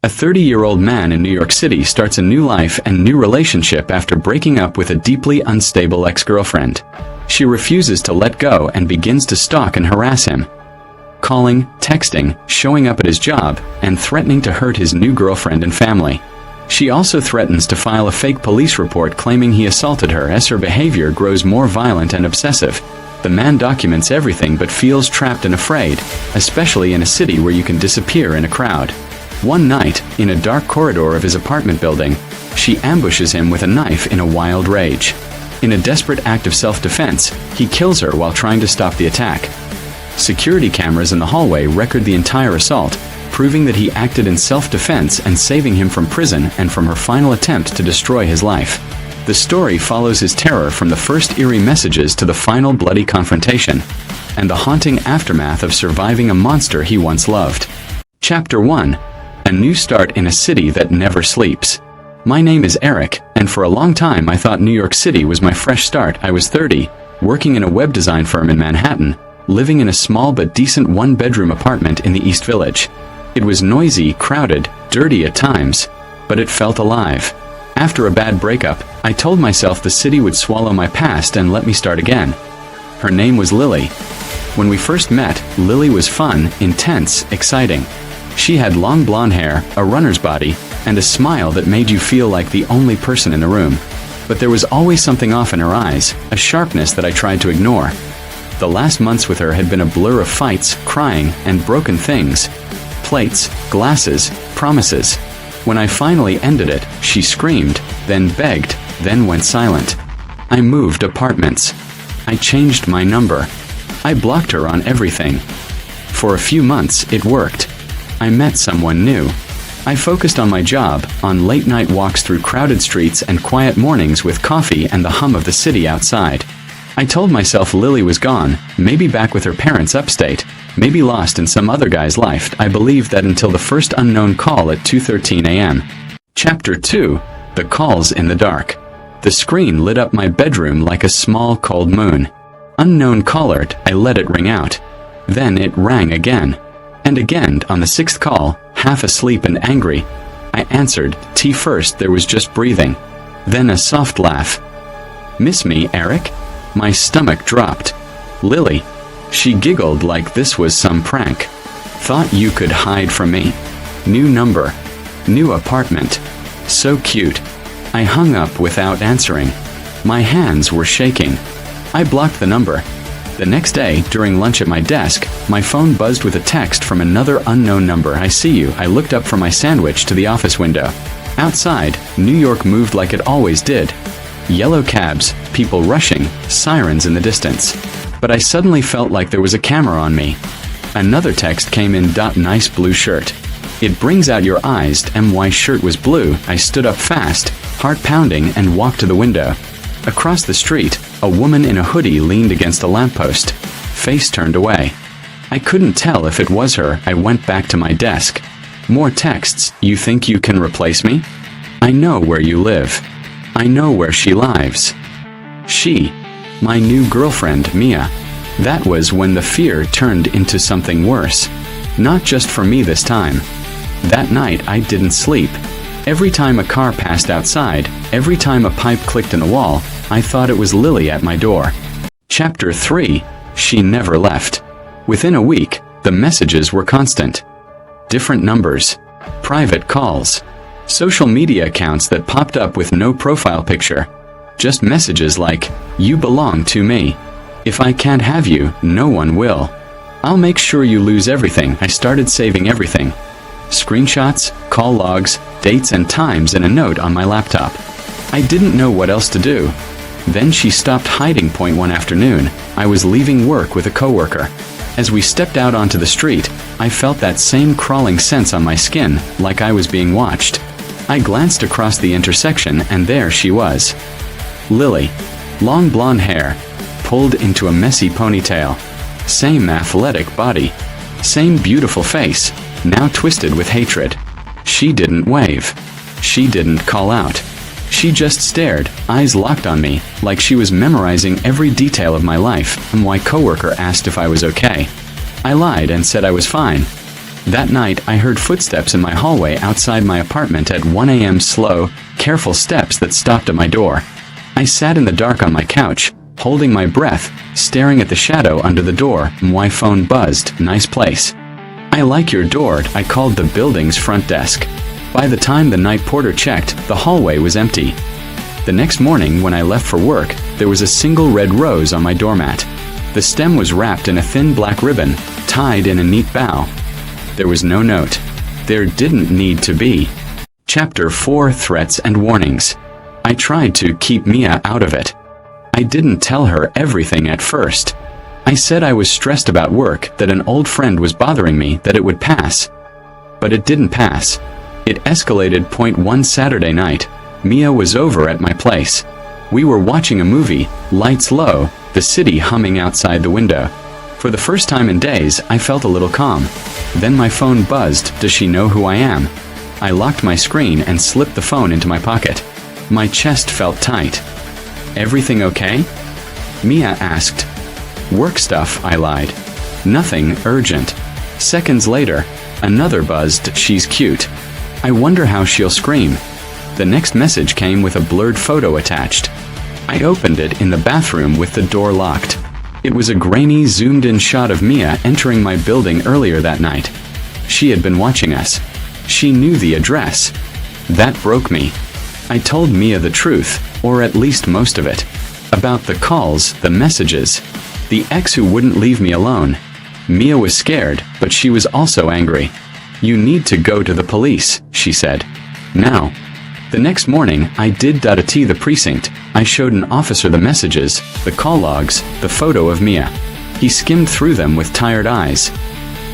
A 30-year-old man in New York City starts a new life and new relationship after breaking up with a deeply unstable ex-girlfriend. She refuses to let go and begins to stalk and harass him, calling, texting, showing up at his job, and threatening to hurt his new girlfriend and family. She also threatens to file a fake police report claiming he assaulted her as her behavior grows more violent and obsessive. The man documents everything but feels trapped and afraid, especially in a city where you can disappear in a crowd. One night, in a dark corridor of his apartment building, she ambushes him with a knife in a wild rage. In a desperate act of self-defense, he kills her while trying to stop the attack. Security cameras in the hallway record the entire assault, proving that he acted in self-defense and saving him from prison and from her final attempt to destroy his life. The story follows his terror from the first eerie messages to the final bloody confrontation, and the haunting aftermath of surviving a monster he once loved. Chapter 1. A new start in a city that never sleeps. My name is Eric, and for a long time I thought New York City was my fresh start. I was 30, working in a web design firm in Manhattan, living in a small but decent one-bedroom apartment in the East Village. It was noisy, crowded, dirty at times, but it felt alive. After a bad breakup, I told myself the city would swallow my past and let me start again. Her name was Lily. When we first met, Lily was fun, intense, exciting. She had long blonde hair, a runner's body, and a smile that made you feel like the only person in the room. But there was always something off in her eyes, a sharpness that I tried to ignore. The last months with her had been a blur of fights, crying, and broken things. Plates, glasses, promises. When I finally ended it, she screamed, then begged, then went silent. I moved apartments. I changed my number. I blocked her on everything. For a few months, it worked. I met someone new. I focused on my job, on late-night walks through crowded streets and quiet mornings with coffee and the hum of the city outside. I told myself Lily was gone, maybe back with her parents upstate, maybe lost in some other guy's life. I believed that until the first unknown call at 2:13 a.m. Chapter 2. The Calls in the Dark. The screen lit up my bedroom like a small cold moon. Unknown caller. I let it ring out. Then it rang again. And again. On the sixth call, half asleep and angry, I answered. First there was just breathing. Then a soft laugh. "Miss me, Eric?" My stomach dropped. "Lily." She giggled like this was some prank. "Thought you could hide from me." New number. New apartment. So cute. I hung up without answering. My hands were shaking. I blocked the number. The next day, during lunch at my desk, my phone buzzed with a text from another unknown number. "I see you." I looked up from my sandwich to the office window. Outside, New York moved like it always did. Yellow cabs, people rushing, sirens in the distance. But I suddenly felt like there was a camera on me. Another text came in. "Nice blue shirt." "It brings out your eyes." My shirt was blue. I stood up fast, heart pounding, and walked to the window. Across the street, a woman in a hoodie leaned against a lamppost, face turned away. I couldn't tell if it was her. I went back to my desk. More texts. "You think you can replace me? I know where you live. I know where she lives." She. My new girlfriend, Mia. That was when the fear turned into something worse. Not just for me this time. That night I didn't sleep. Every time a car passed outside, every time a pipe clicked in the wall, I thought it was Lily at my door. Chapter 3. She never left. Within a week, the messages were constant. Different numbers. Private calls. Social media accounts that popped up with no profile picture. Just messages like, "You belong to me. If I can't have you, no one will. I'll make sure you lose everything." I started saving everything. Screenshots, call logs, dates and times in a note on my laptop. I didn't know what else to do. Then she stopped hiding. One afternoon, I was leaving work with a coworker. As we stepped out onto the street, I felt that same crawling sense on my skin, like I was being watched. I glanced across the intersection and there she was. Lily. Long blonde hair, pulled into a messy ponytail. Same athletic body. Same beautiful face, now twisted with hatred. She didn't wave. She didn't call out. She just stared, eyes locked on me, like she was memorizing every detail of my life. My coworker asked if I was okay. I lied and said I was fine. That night, I heard footsteps in my hallway outside my apartment at 1 a.m. Slow, careful steps that stopped at my door. I sat in the dark on my couch, holding my breath, staring at the shadow under the door. My phone buzzed. Nice place. I like your door, I called the building's front desk. By the time the night porter checked, the hallway was empty. The next morning, when I left for work, there was a single red rose on my doormat. The stem was wrapped in a thin black ribbon, tied in a neat bow. There was no note. There didn't need to be. Chapter 4: Threats and Warnings. I tried to keep Mia out of it. I didn't tell her everything at first. I said I was stressed about work, that an old friend was bothering me, that it would pass. But it didn't pass. It escalated. One Saturday night, Mia was over at my place. We were watching a movie, lights low, the city humming outside the window. For the first time in days, I felt a little calm. Then my phone buzzed. Does she know who I am? I locked my screen and slipped the phone into my pocket. My chest felt tight. Everything okay? Mia asked. Work stuff, I lied. Nothing urgent. Seconds later, another buzzed. She's cute. I wonder how she'll scream. The next message came with a blurred photo attached. I opened it in the bathroom with the door locked. It was a grainy, zoomed-in shot of Mia entering my building earlier that night. She had been watching us. She knew the address. That broke me. I told Mia the truth, or at least most of it. About the calls, the messages. The ex who wouldn't leave me alone. Mia was scared, but she was also angry. You need to go to the police, she said. Now. The next morning, I did the precinct. I showed an officer the messages, the call logs, the photo of Mia. He skimmed through them with tired eyes.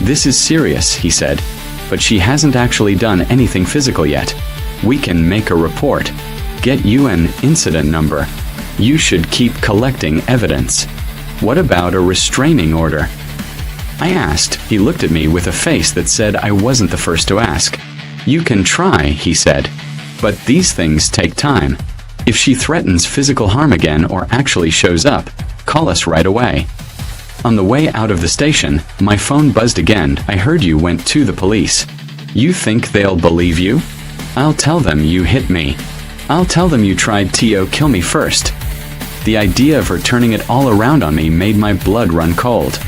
This is serious, he said. But she hasn't actually done anything physical yet. We can make a report. Get you an incident number. You should keep collecting evidence. What about a restraining order? I asked. He looked at me with a face that said I wasn't the first to ask. You can try, he said. But these things take time. If she threatens physical harm again or actually shows up, call us right away. On the way out of the station, my phone buzzed again. I heard you went to the police. You think they'll believe you? I'll tell them you hit me. I'll tell them you tried to kill me first. The idea of her turning it all around on me made my blood run cold.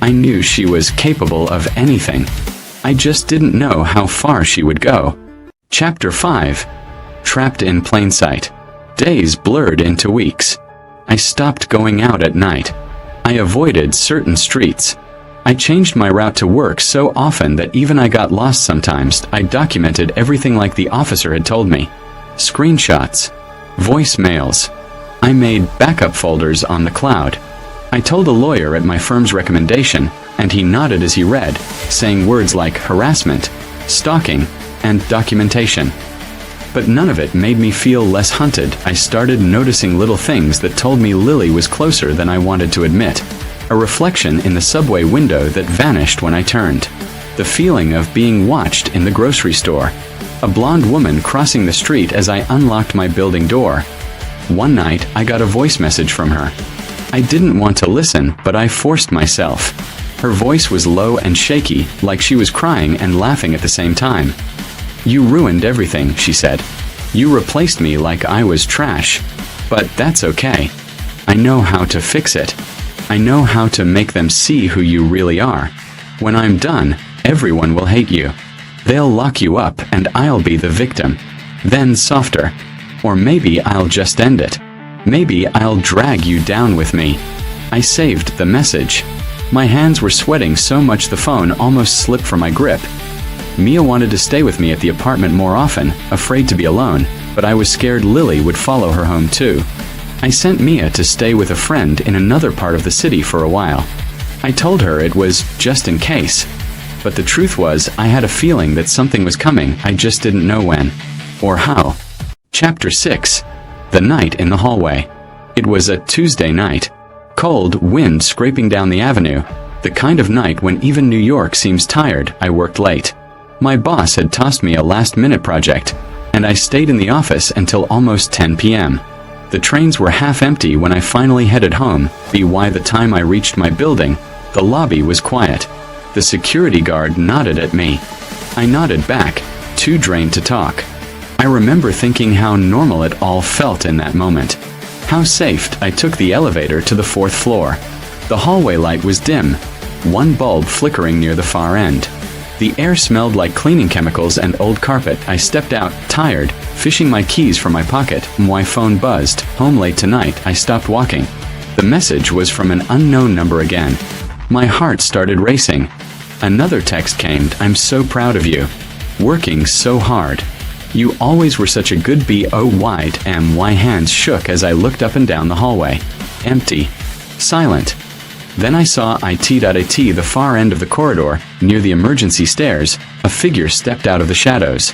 I knew she was capable of anything. I just didn't know how far she would go. Chapter 5: Trapped in Plain Sight. Days blurred into weeks. I stopped going out at night. I avoided certain streets. I changed my route to work so often that even I got lost sometimes. I documented everything like the officer had told me. Screenshots. Voicemails. I made backup folders on the cloud. I told a lawyer at my firm's recommendation, and he nodded as he read, saying words like harassment, stalking, and documentation. But none of it made me feel less hunted. I started noticing little things that told me Lily was closer than I wanted to admit. A reflection in the subway window that vanished when I turned. The feeling of being watched in the grocery store. A blonde woman crossing the street as I unlocked my building door. One night, I got a voice message from her. I didn't want to listen, but I forced myself. Her voice was low and shaky, like she was crying and laughing at the same time. You ruined everything, she said. You replaced me like I was trash. But that's okay. I know how to fix it. I know how to make them see who you really are. When I'm done, everyone will hate you. They'll lock you up and I'll be the victim. Then softer. Or maybe I'll just end it. Maybe I'll drag you down with me. I saved the message. My hands were sweating so much the phone almost slipped from my grip. Mia wanted to stay with me at the apartment more often, afraid to be alone, but I was scared Lily would follow her home too. I sent Mia to stay with a friend in another part of the city for a while. I told her it was just in case. But the truth was, I had a feeling that something was coming, I just didn't know when. Or how. Chapter 6. The Night in the Hallway. It was a Tuesday night. Cold wind scraping down the avenue. The kind of night when even New York seems tired. I worked late. My boss had tossed me a last-minute project, and I stayed in the office until almost 10 p.m. The trains were half empty when I finally headed home. By the time I reached my building, the lobby was quiet. The security guard nodded at me. I nodded back, too drained to talk. I remember thinking how normal it all felt in that moment. How safe. I took the elevator to the 4th floor. The hallway light was dim, one bulb flickering near the far end. The air smelled like cleaning chemicals and old carpet. I stepped out, tired, fishing my keys from my pocket. My phone buzzed. Home late tonight. I stopped walking. The message was from an unknown number again. My heart started racing. Another text came. I'm so proud of you. Working so hard. You always were such a good boy. My hands shook as I looked up and down the hallway. Empty. Silent. Then I saw at the far end of the corridor, near the emergency stairs, a figure stepped out of the shadows.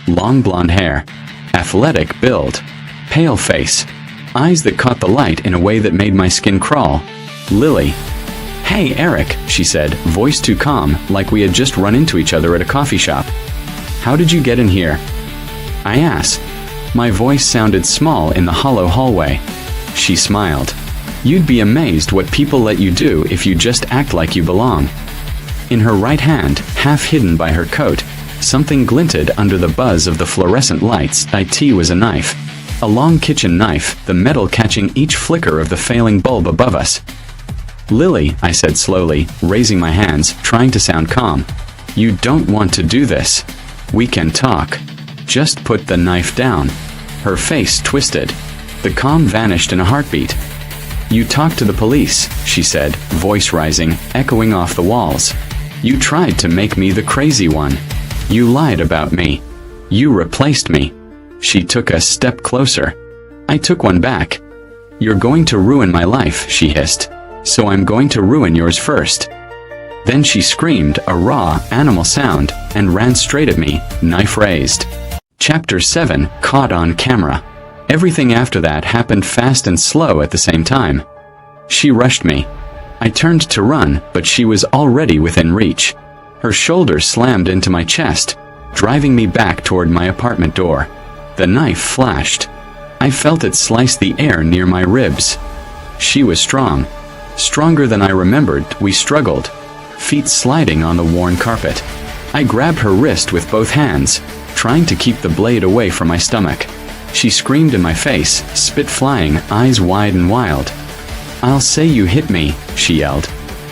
Long blonde hair. Athletic build. Pale face. Eyes that caught the light in a way that made my skin crawl. Lily. "Hey, Eric," she said, voice too calm, like we had just run into each other at a coffee shop. "How did you get in here?" I asked. My voice sounded small in the hollow hallway. She smiled. "You'd be amazed what people let you do if you just act like you belong." In her right hand, half hidden by her coat, something glinted under the buzz of the fluorescent lights. It was a knife. A long kitchen knife, the metal catching each flicker of the failing bulb above us. "Lily," I said slowly, raising my hands, trying to sound calm. "You don't want to do this. We can talk. Just put the knife down." Her face twisted. The calm vanished in a heartbeat. "You talked to the police," she said, voice rising, echoing off the walls. "You tried to make me the crazy one. You lied about me. You replaced me." She took a step closer. I took one back. "You're going to ruin my life," she hissed. "So I'm going to ruin yours first." Then she screamed, a raw, animal sound, and ran straight at me, knife raised. Chapter 7, Caught on Camera. Everything after that happened fast and slow at the same time. She rushed me. I turned to run, but she was already within reach. Her shoulder slammed into my chest, driving me back toward my apartment door. The knife flashed. I felt it slice the air near my ribs. She was strong. Stronger than I remembered. We struggled, feet sliding on the worn carpet. I grabbed her wrist with both hands, trying to keep the blade away from my stomach. She screamed in my face, spit flying, eyes wide and wild. "I'll say you hit me," she yelled.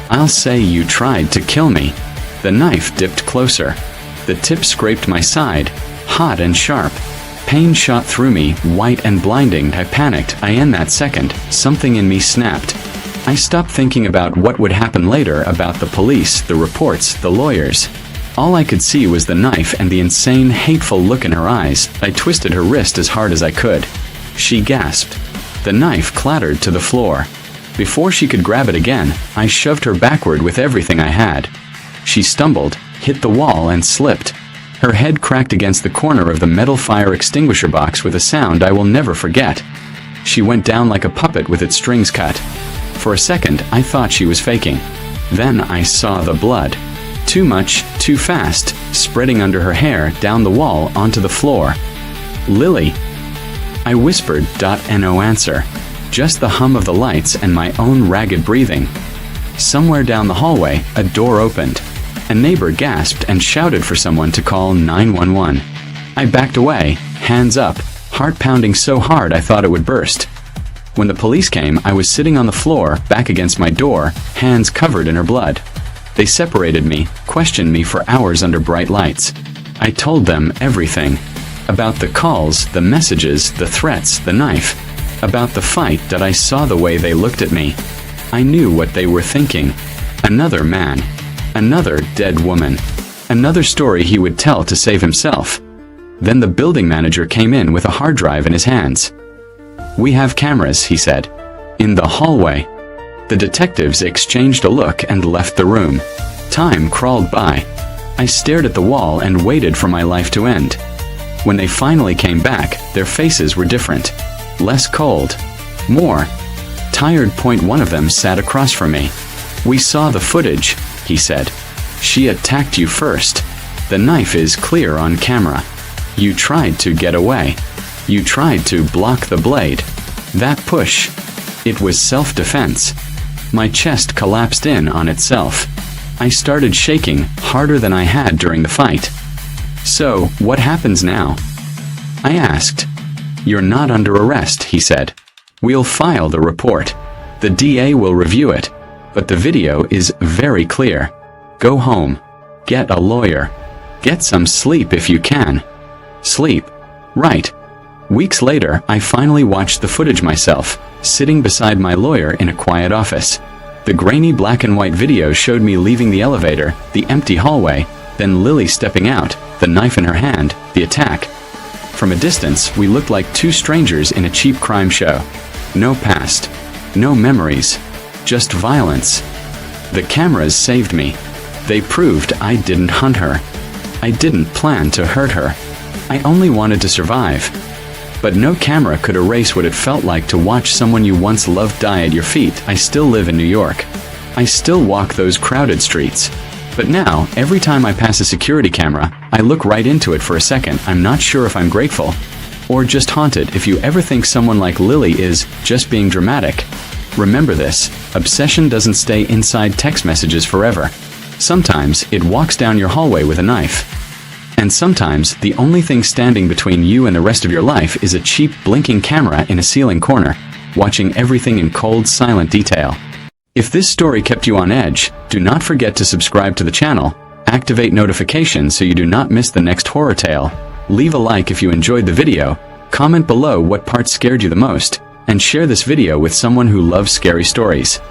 "I'll say you tried to kill me." The knife dipped closer. The tip scraped my side, hot and sharp. Pain shot through me, white and blinding. I panicked. In that second, something in me snapped. I stopped thinking about what would happen later, about the police, the reports, the lawyers. All I could see was the knife and the insane, hateful look in her eyes. I twisted her wrist as hard as I could. She gasped. The knife clattered to the floor. Before she could grab it again, I shoved her backward with everything I had. She stumbled, hit the wall, and slipped. Her head cracked against the corner of the metal fire extinguisher box with a sound I will never forget. She went down like a puppet with its strings cut. For a second, I thought she was faking. Then I saw the blood. Too much, too fast, spreading under her hair, down the wall, onto the floor. "Lily," I whispered. No answer. Just the hum of the lights and my own ragged breathing. Somewhere down the hallway, a door opened. A neighbor gasped and shouted for someone to call 911. I backed away, hands up, heart pounding so hard I thought it would burst. When the police came, I was sitting on the floor, back against my door, hands covered in her blood. They separated me, questioned me for hours under bright lights. I told them everything. About the calls, the messages, the threats, the knife. About the fight, that I saw the way they looked at me. I knew what they were thinking. Another man. Another dead woman. Another story he would tell to save himself. Then the building manager came in with a hard drive in his hands. "We have cameras," he said. "In the hallway." The detectives exchanged a look and left the room. Time crawled by. I stared at the wall and waited for my life to end. When they finally came back, their faces were different. Less cold. More tired. One of them sat across from me. "We saw the footage," he said. "She attacked you first. The knife is clear on camera. You tried to get away. You tried to block the blade. That push. It was self-defense." My chest collapsed in on itself. I started shaking harder than I had during the fight. "So, what happens now?" I asked. "You're not under arrest," he said. "We'll file the report. The DA will review it. But the video is very clear. Go home. Get a lawyer. Get some sleep if you can." Sleep? Right. Weeks later, I finally watched the footage myself, sitting beside my lawyer in a quiet office. The grainy black and white video showed me leaving the elevator, the empty hallway, then Lily stepping out, the knife in her hand, the attack. From a distance, we looked like two strangers in a cheap crime show. No past. No memories. Just violence. The cameras saved me. They proved I didn't hunt her. I didn't plan to hurt her. I only wanted to survive. But no camera could erase what it felt like to watch someone you once loved die at your feet. I still live in New York. I still walk those crowded streets. But now, every time I pass a security camera, I look right into it for a second. I'm not sure if I'm grateful or just haunted. If you ever think someone like Lily is just being dramatic, remember this: obsession doesn't stay inside text messages forever. Sometimes it walks down your hallway with a knife. And sometimes the only thing standing between you and the rest of your life is a cheap blinking camera in a ceiling corner, watching everything in cold, silent detail. If this story kept you on edge, do not forget to subscribe to the channel, activate notifications so you do not miss the next horror tale, leave a like if you enjoyed the video, comment below what part scared you the most, and share this video with someone who loves scary stories.